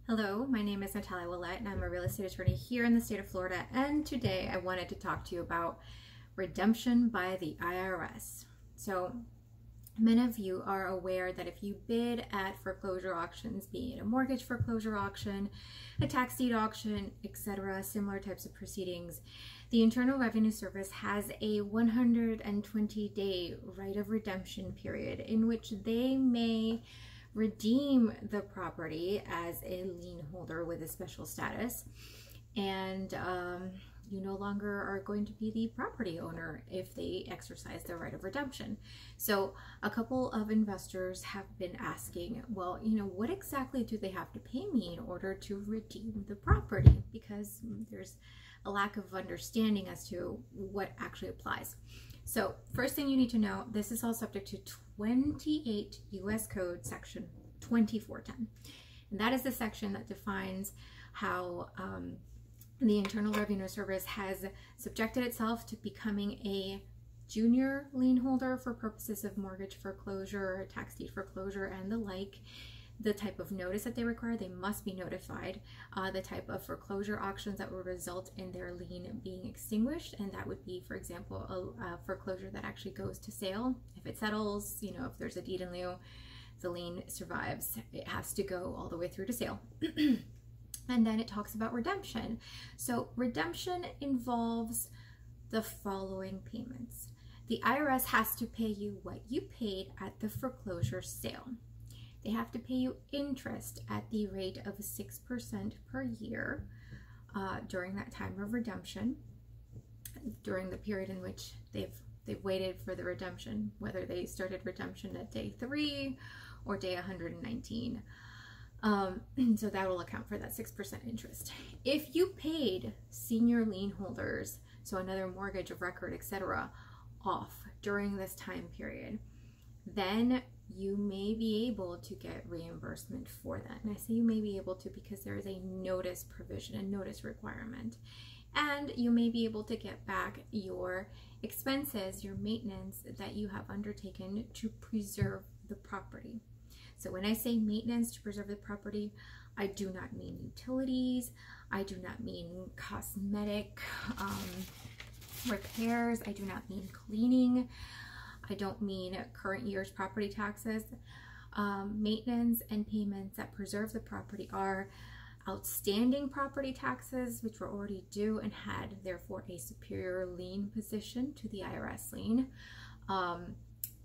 Hello, my name is Natalia and I'm a real estate attorney here in the state of Florida, and today I wanted to talk to you about redemption by the IRS. So many of you are aware that if you bid at foreclosure auctions, be it a mortgage foreclosure auction, a tax deed auction, etc., similar types of proceedings, the Internal Revenue Service has a 120-day right of redemption period in which they may redeem the property as a lien holder with a special status, and you no longer are going to be the property owner if they exercise their right of redemption. So a couple of investors have been asking, well, what exactly do they have to pay me in order to redeem the property? Because there's a lack of understanding as to what actually applies. So first thing you need to know, this is all subject to 28 U.S. Code section 2410. And that is the section that defines how the Internal Revenue Service has subjected itself to becoming a junior lien holder for purposes of mortgage foreclosure, tax deed foreclosure, and the like. The type of notice that they require, they must be notified. The type of foreclosure auctions that would result in their lien being extinguished, and that would be, for example, a foreclosure that actually goes to sale. If it settles, if there's a deed in lieu, the lien survives. It has to go all the way through to sale. And then it talks about redemption. So redemption involves the following payments. The IRS has to pay you what you paid at the foreclosure sale. They have to pay you interest at the rate of 6% per year during that time of redemption, during the period in which they've waited for the redemption, whether they started redemption at day 3 or day 119. So that will account for that 6% interest. If you paid senior lien holders, so another mortgage of record, etc., off during this time period, then you may be able to get reimbursement for that. And I say you may be able to because there is a notice provision, a notice requirement. And you may be able to get back your expenses, your maintenance that you have undertaken to preserve the property. So when I say maintenance to preserve the property, I do not mean utilities, I do not mean cosmetic repairs, I do not mean cleaning, I don't mean current year's property taxes. Maintenance and payments that preserve the property are outstanding property taxes, which were already due and had therefore a superior lien position to the IRS lien.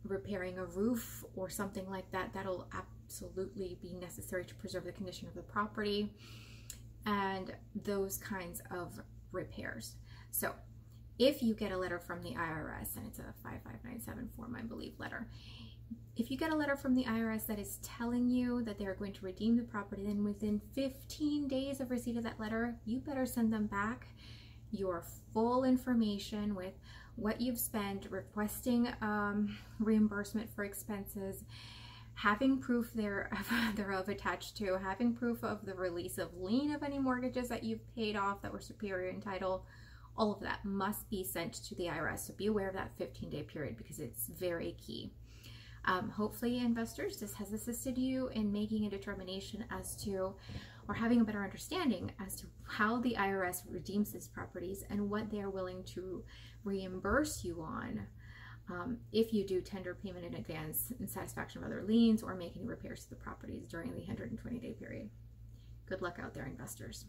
Repairing a roof or something like that, that'll absolutely be necessary to preserve the condition of the property, and those kinds of repairs. So if you get a letter from the IRS, and it's a 5597 form, I believe, letter. If you get a letter from the IRS that is telling you that they're going to redeem the property, then within 15 days of receipt of that letter, you better send them back your full information with what you've spent, requesting reimbursement for expenses, having proof thereof attached to, having proof of the release of lien of any mortgages that you've paid off that were superior in title. All of that must be sent to the IRS. So be aware of that 15-day period because it's very key. Hopefully, investors, this has assisted you in making a determination as to, or having a better understanding as to how the IRS redeems these properties and what they're willing to reimburse you on if you do tender payment in advance in satisfaction of other liens or make any repairs to the properties during the 120-day period. Good luck out there, investors.